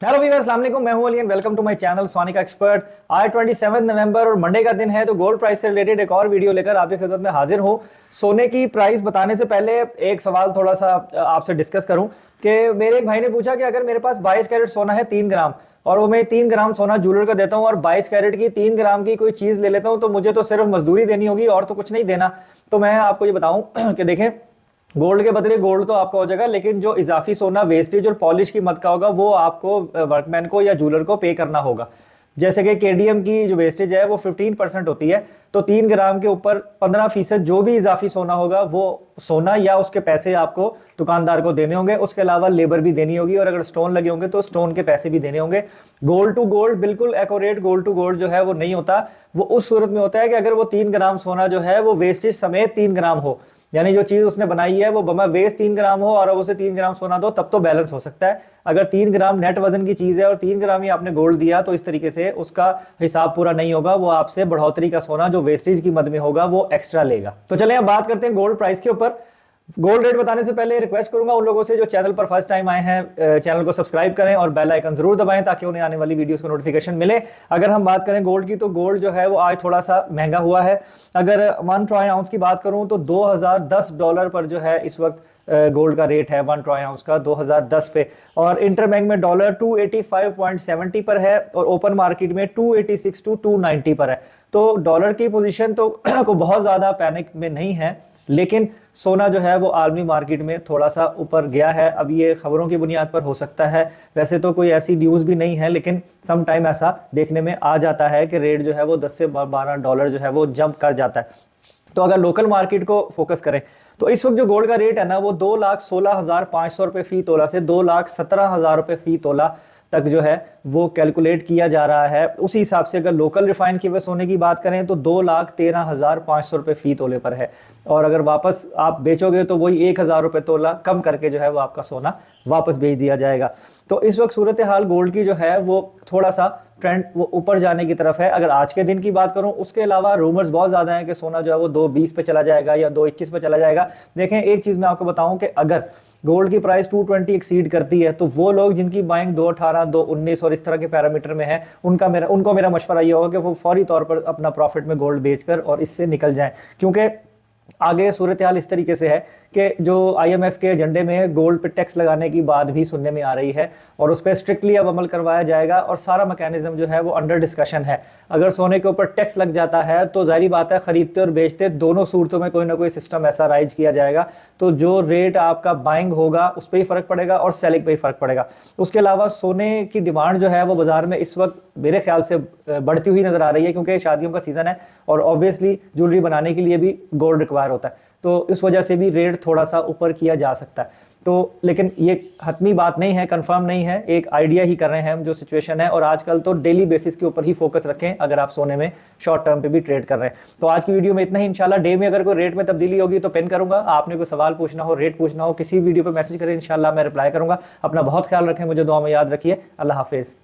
Hello Weaver, अस्सलाम वालेकुम। मैं हूं Ali and welcome to my channel Sonika expert. आज 27 नवंबर और मंडे का दिन है, तो गोल्ड प्राइस से रिलेटेड एक और वीडियो लेकर आपकी खिदमत में हाजिर हूं। सोने की प्राइस बताने से पहले एक सवाल थोड़ा सा आपसे डिस्कस करूं कि मेरे एक भाई ने पूछा कि अगर मेरे पास 22 कैरेट सोना है 3 ग्राम, और वो मैं 3 ग्राम सोना ज्वेलर का देता हूं और 22 कैरेट की 3 ग्राम की कोई चीज ले लेता हूं, तो मुझे तो सिर्फ मजदूरी देनी होगी और तो कुछ नहीं देना। तो मैं आपको ये बताऊं कि देखें, गोल्ड के बदले गोल्ड तो आपका हो जाएगा, लेकिन जो इजाफी सोना वेस्टेज और पॉलिश की मत का होगा वो आपको वर्कमैन को या जूलर को पे करना होगा। जैसे कि केडीएम की जो वेस्टेज है वो 15% होती है, तो 3 ग्राम के ऊपर 15% जो भी इजाफी सोना होगा वो सोना या उसके पैसे आपको दुकानदार को देने होंगे। उसके अलावा लेबर भी देनी होगी, और अगर स्टोन लगे होंगे तो स्टोन के पैसे भी देने होंगे। गोल्ड टू गोल्ड बिल्कुल एक्यूरेट गोल्ड टू गोल्ड जो है वो नहीं होता। वो उस सूरत में होता है कि अगर वो 3 ग्राम सोना जो है वो वेस्टेज समेत 3 ग्राम हो, यानी जो चीज उसने बनाई है वो बमा वेस्ट 3 ग्राम हो और अब उसे 3 ग्राम सोना दो, तब तो बैलेंस हो सकता है। अगर 3 ग्राम नेट वजन की चीज है और 3 ग्राम ही आपने गोल्ड दिया, तो इस तरीके से उसका हिसाब पूरा नहीं होगा। वो आपसे बढ़ोतरी का सोना जो वेस्टेज की मद में होगा वो एक्स्ट्रा लेगा। तो चलें अब बात करते हैं गोल्ड प्राइस के ऊपर। गोल्ड रेट बताने से पहले रिक्वेस्ट करूंगा उन लोगों से जो चैनल पर फर्स्ट टाइम आए हैं, चैनल को सब्सक्राइब करें और बेल आइकन जरूर दबाएं ताकि उन्हें आने वाली वीडियोस को नोटिफिकेशन मिले। अगर हम बात करें गोल्ड की, तो गोल्ड जो है वो आज थोड़ा सा महंगा हुआ है। अगर 1 ट्राई आउंस की बात करूं तो $2010 पर जो है इस वक्त गोल्ड का रेट है 1 ट्राई आउंस का 2010 पे, और इंटरबैंक में डॉलर 285.70 पर है और ओपन मार्केट में 286 टू 290 पर है। तो डॉलर की पोजीशन तो को बहुत ज्यादा पैनिक में नहीं है, लेकिन सोना जो है वो आलमी मार्केट में थोड़ा सा ऊपर गया है। अब ये खबरों की बुनियाद पर हो सकता है, वैसे तो कोई ऐसी न्यूज़ भी नहीं है, लेकिन सम टाइम ऐसा देखने में आ जाता है कि रेट जो है वो 10 से $12 जो है वो जंप कर जाता है। तो अगर लोकल मार्केट को फोकस करें तो इस वक्त जो गोल्ड का रेट है ना वो 2,16,500 रुपये फी तोला से 2,17,000 रुपये फी तोला तक जो है वो कैलकुलेट किया जा रहा है। उसी हिसाब से अगर लोकल रिफाइंड किए हुए सोने की बात करें तो 2,13,500 रुपये फी तोले पर है, और अगर वापस आप बेचोगे तो वही 1,000 रुपये तोला कम करके जो है वो आपका सोना वापस बेच दिया जाएगा। तो इस वक्त सूरत हाल गोल्ड की जो है वो थोड़ा सा ट्रेंड वो ऊपर जाने की तरफ है। अगर आज के दिन की बात करूं, उसके अलावा रूमर्स बहुत ज्यादा हैं कि सोना जो है वो 220 पे चला जाएगा या 221 पे चला जाएगा। देखें, एक चीज मैं आपको बताऊं कि अगर गोल्ड की प्राइस 220 एक्सीड करती है तो वो लोग जिनकी बाइंग 218, 219 और इस तरह के पैरामीटर में है, उनको मेरा मशवरा ये होगा कि वो फौरी तौर पर अपना प्रॉफिट में गोल्ड बेचकर और इससे निकल जाएं, क्योंकि आगे सूरत हाल इस तरीके से है कि जो आईएमएफ के एजेंडे में गोल्ड पे टैक्स लगाने की बात भी सुनने में आ रही है, और उस पर स्ट्रिक्टली अब अमल करवाया जाएगा और सारा मैकेनिज्म जो है वो अंडर डिस्कशन है। अगर सोने के ऊपर टैक्स लग जाता है तो जाहिर बात है खरीदते और बेचते दोनों सूरतों में कोई ना कोई सिस्टम ऐसा राइज किया जाएगा, तो जो रेट आपका बाइंग होगा उस पर ही फर्क पड़ेगा और सेलिंग पे ही फर्क पड़ेगा। उसके अलावा सोने की डिमांड जो है वो बाजार में इस वक्त मेरे ख्याल से बढ़ती हुई नजर आ रही है, क्योंकि शादियों का सीजन है और ऑब्वियसली ज्वेलरी बनाने के लिए भी गोल्ड रिक्वायर होता है, तो इस वजह से भी रेट थोड़ा सा ऊपर किया जा सकता है। तो लेकिन ये हतमी बात नहीं है, कंफर्म नहीं है, एक आइडिया ही कर रहे हैं हम जो सिचुएशन है। और आजकल तो डेली बेसिस के ऊपर ही फोकस रखें अगर आप सोने में शॉर्ट टर्म पे भी ट्रेड कर रहे हैं। तो आज की वीडियो में इतना ही। इंशाल्लाह डे में अगर कोई रेट में तब्दीली होगी तो पिन करूंगा। आपने कोई सवाल पूछना हो, रेट पूछना हो, किसी वीडियो पर मैसेज करें, इंशाल्लाह मैं रिप्लाई करूंगा। अपना बहुत ख्याल रखें, मुझे दुआ में याद रखिए। अल्लाह हाफिज।